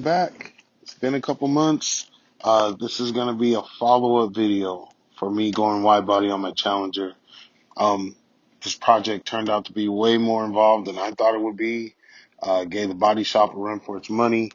Back. It's been a couple months. This is gonna be a follow-up video for me going wide body on my Challenger. Um, this project turned out to be way more involved than I thought it would be. Gave the body shop a run for its money.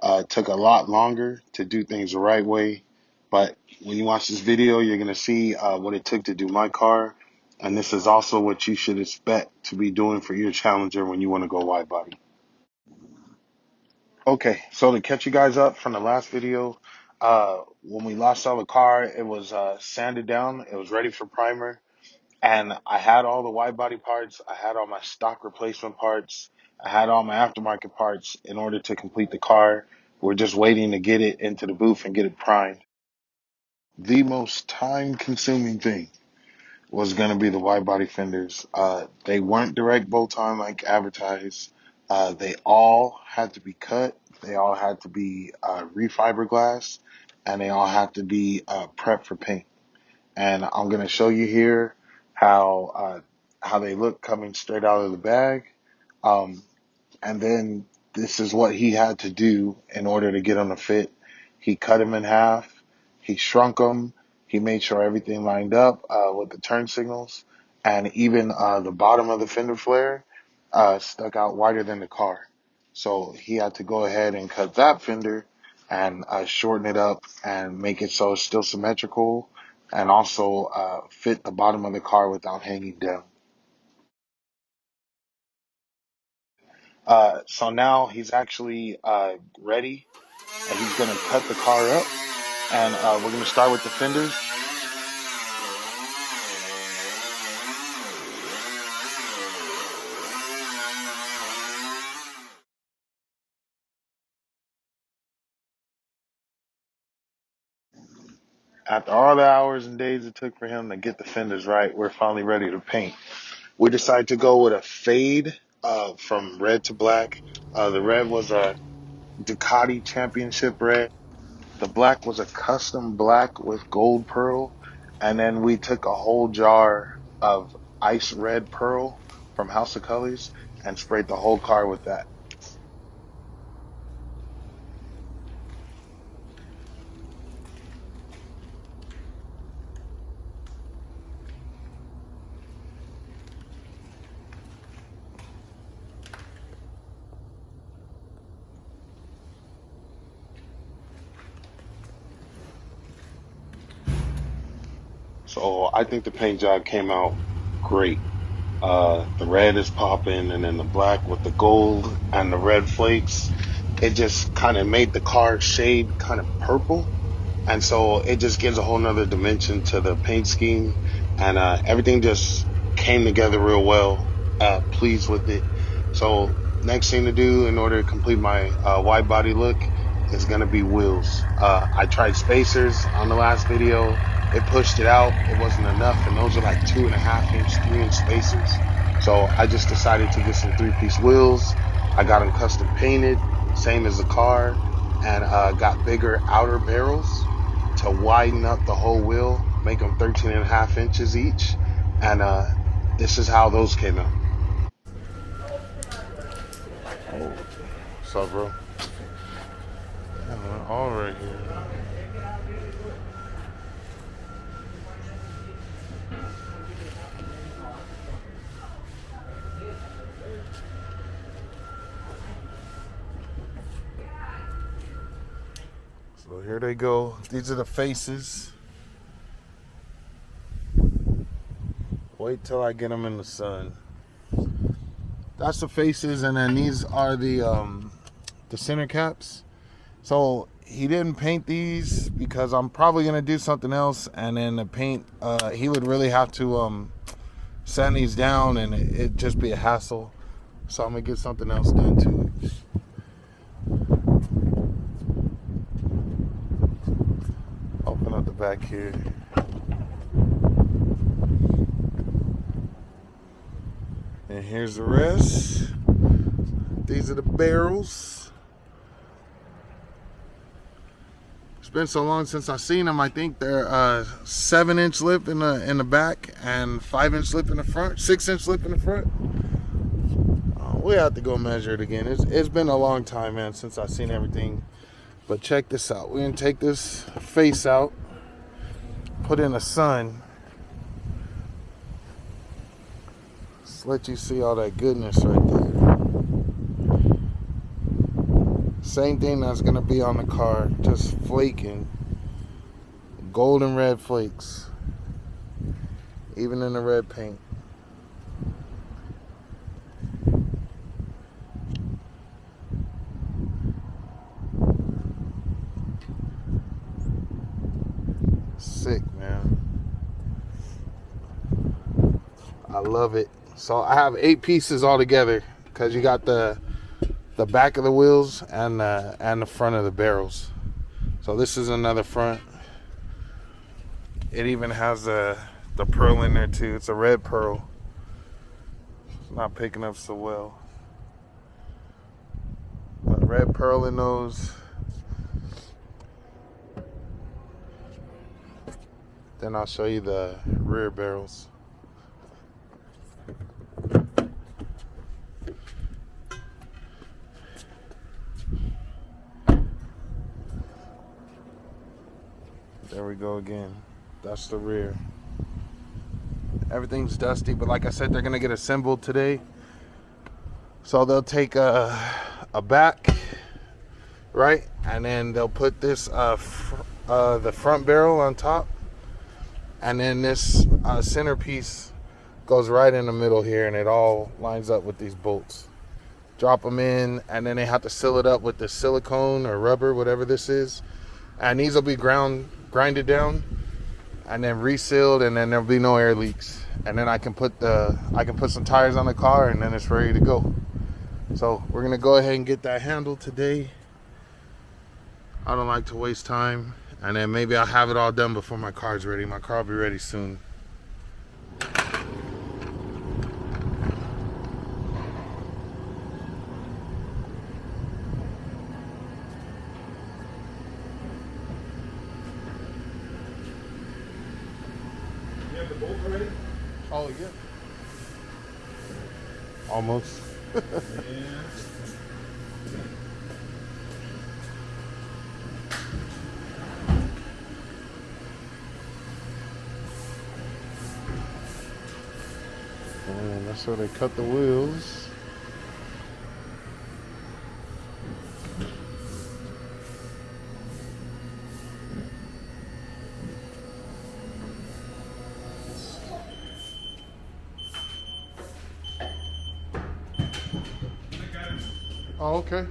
It took a lot longer to do things the right way, but when you watch this video, you're gonna see what it took to do my car, and this is also what you should expect to be doing for your Challenger when you want to go wide body. Okay, so to catch you guys up from the last video, when we last saw the car, it was sanded down, it was ready for primer, and I had all the wide body parts, I had all my stock replacement parts, I had all my aftermarket parts in order to complete the car. We're just waiting to get it into the booth and get it primed. The most time consuming thing was going to be the wide body fenders. They weren't direct bolt on like advertised. They all had to be cut. They all had to be refiberglass, and they all had to be prepped for paint. And I'm going to show you here how they look coming straight out of the bag. Um, and then this is what he had to do in order to get them to fit. He cut them in half. He shrunk them. He made sure everything lined up with the turn signals. And even the bottom of the fender flare stuck out wider than the car. So he had to go ahead and cut that fender and shorten it up and make it so it's still symmetrical and also fit the bottom of the car without hanging down. So now he's actually ready, and he's gonna cut the car up, and we're gonna start with the fenders. After all the hours and days it took for him to get the fenders right, we're finally ready to paint. We decided to go with a fade from red to black. The red was a Ducati Championship red. The black was a custom black with gold pearl. And then we took a whole jar of ice red pearl from House of Colors and sprayed the whole car with that. So I think the paint job came out great. The red is popping, and then the black with the gold and the red flakes. It just kind of made the car shade kind of purple. And so it just gives a whole nother dimension to the paint scheme. And everything just came together real well. Pleased with it. So next thing to do in order to complete my wide body look is going to be wheels. I tried spacers on the last video. It pushed it out. It wasn't enough. And those are like 2.5-inch, 3-inch spacers. So I just decided to get some 3-piece wheels. I got them custom painted, same as the car, and got bigger outer barrels to widen up the whole wheel, make them 13.5 inches each. And this is how those came out. Oh, what's up, bro? Yeah, all right here. So here they go. These are the faces. Wait till I get them in the sun. That's the faces, and then these are the center caps. So he didn't paint these because I'm probably gonna do something else, and then the paint he would really have to sand these down, and it'd just be a hassle. So I'm gonna get something else done to it. Open up the back here. And here's the rest. These are the barrels. It's been so long since I've seen them. I think they're 7-inch lip in the back and 5-inch lip in the front, 6-inch lip in the front. we have to go measure it again. It's been a long time, man, since I've seen everything. But check this out. We're gonna take this face out, put in a sun. Just let you see all that goodness right there. Same thing that's gonna be on the car, just flaking. Golden red flakes. Even in the red paint. Sick, man. I love it. So I have 8 pieces all together because you got the back of the wheels and the front of the barrels. So this is another front. It even has the pearl in there too. It's a red pearl. It's not picking up so well. But red pearl in those. Then I'll show you the rear barrels. There we go again. That's the rear. Everything's dusty, but like I said, they're gonna get assembled today. So they'll take a back, right? And then they'll put this the front barrel on top. And then this centerpiece goes right in the middle here, and it all lines up with these bolts. Drop them in, and then they have to seal it up with the silicone or rubber, whatever this is. And these will be grinded down, and then resealed, and then there'll be no air leaks. And then I can put some tires on the car, and then it's ready to go. So we're gonna go ahead and get that handled today. I don't like to waste time. And then maybe I'll have it all done before my car's ready. My car will be ready soon. You have the bolt already? Oh, yeah. Almost. Yeah. And that's where they cut the wheels. Oh, okay.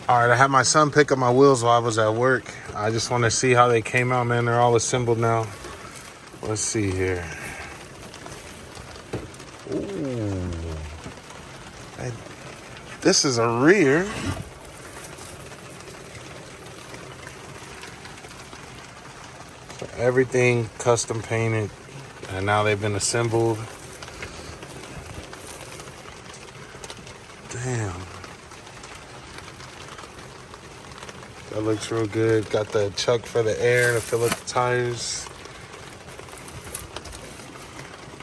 All right, I had my son pick up my wheels while I was at work. I just want to see how they came out, man. They're all assembled now. Let's see here. Ooh. This is a rear. So everything custom painted, and now they've been assembled. Damn. That looks real good. Got the chuck for the air to fill up the tires.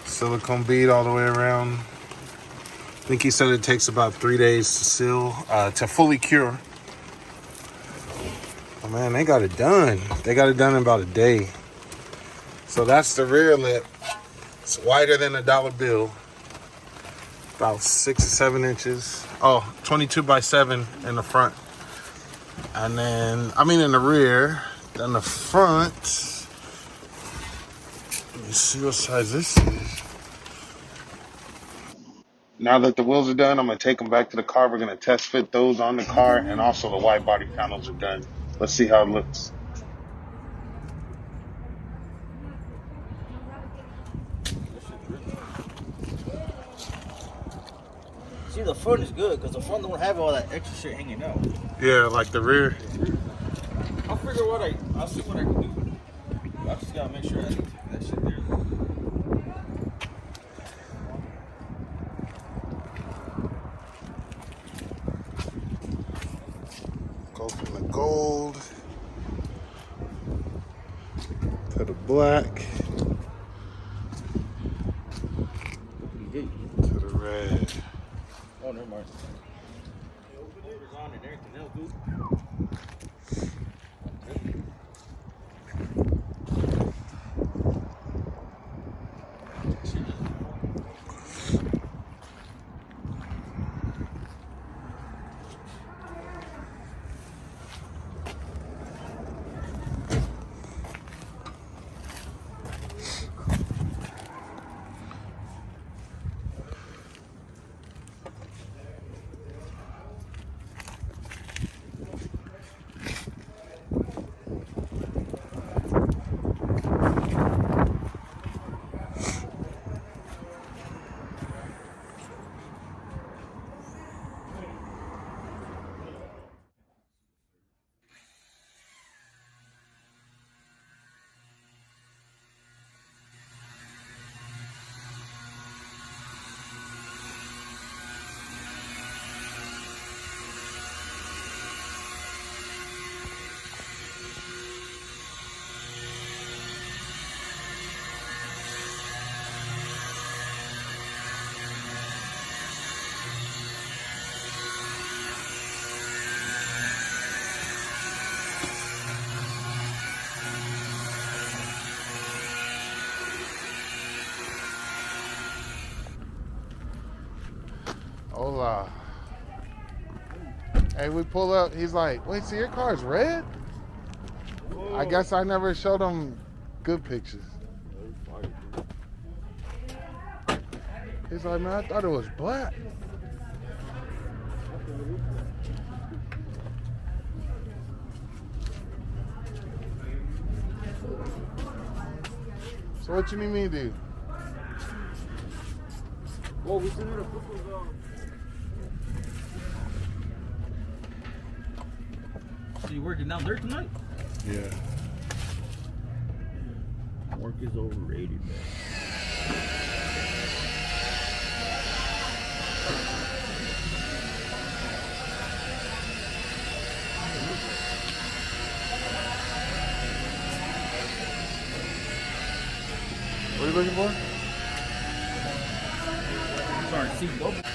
Silicone bead all the way around. I think he said it takes about 3 days to seal, to fully cure. Oh man, they got it done. They got it done in about a day. So that's the rear lip. It's wider than a dollar bill. About 6 or 7 inches. Oh, 22 by 7 in the front. And then, in the rear. Then the front. Let me see what size this is. Now that the wheels are done, I'm gonna take them back to the car. We're gonna test fit those on the car, and also the wide body panels are done. Let's see how it looks. See, the front is good because the front don't have all that extra shit hanging out. Yeah, like the rear. I'll figure I'll see what I can do. I just gotta make sure I take that shit there. Go from the gold to the black to the red. Oh, never mind. Motors on and everything else, dude. Hola. Hey, we pull up. He's like, wait, so your car's red? Whoa. I guess I never showed him good pictures. He's like, man, I thought it was black. So what you need me to do? Well, we still need to put those So you working down there tonight? Yeah. Work is overrated, man. What are you looking for? Sorry, seat double.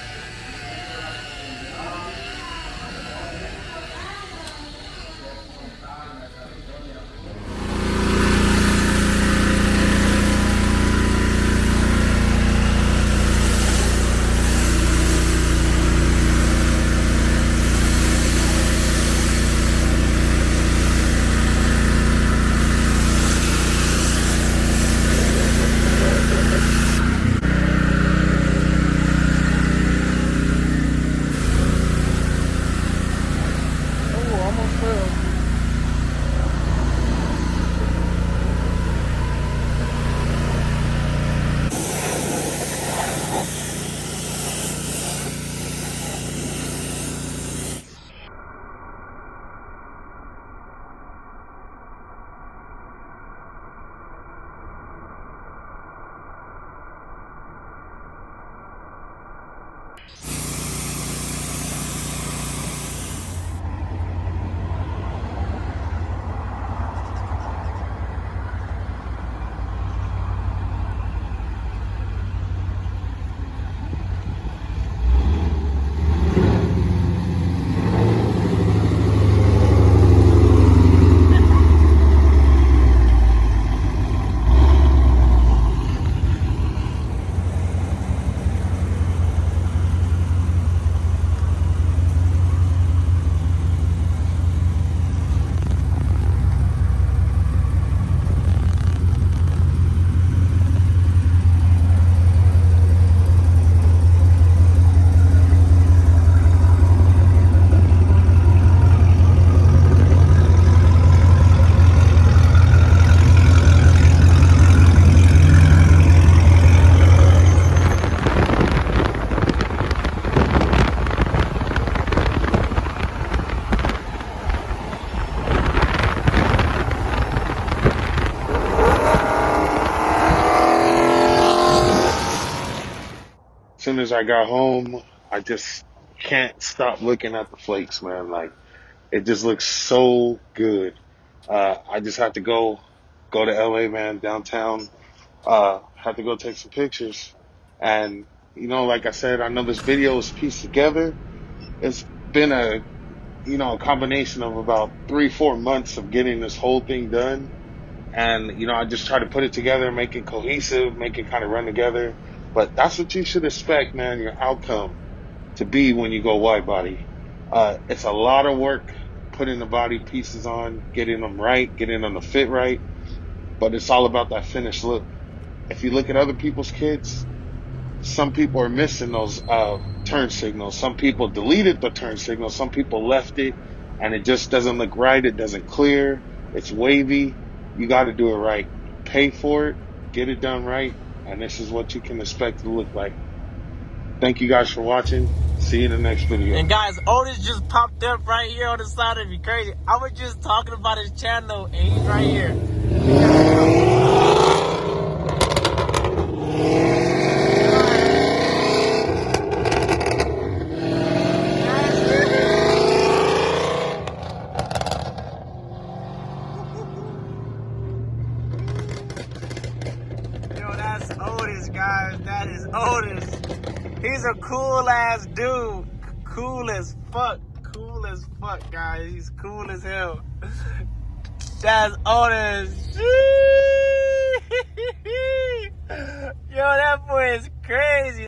as I got home, I just can't stop looking at the flakes, man. Like it just looks so good. I just have to go to LA, man, downtown. Have to go take some pictures. And like I said, I know this video is pieced together. It's been a combination of about 3-4 months of getting this whole thing done. And I just try to put it together, make it cohesive, make it kind of run together. But that's what you should expect, man, your outcome to be when you go wide body. It's a lot of work putting the body pieces on, getting them right, getting them to fit right, but it's all about that finished look. If you look at other people's kits, some people are missing those turn signals. Some people deleted the turn signal. Some people left it, and it just doesn't look right. It doesn't clear. It's wavy. You got to do it right. Pay for it. Get it done right, and this is what you can expect it to look like. Thank you guys for watching. See you in the next video. And guys, Otis just popped up right here on the side of me. Crazy. I was just talking about his channel, and he's right here. Yo, that's Otis, guys. That is Otis. He's a cool ass dude. Cool as fuck. Cool as fuck, guys. He's cool as hell. That's Otis. Yo, that boy is crazy.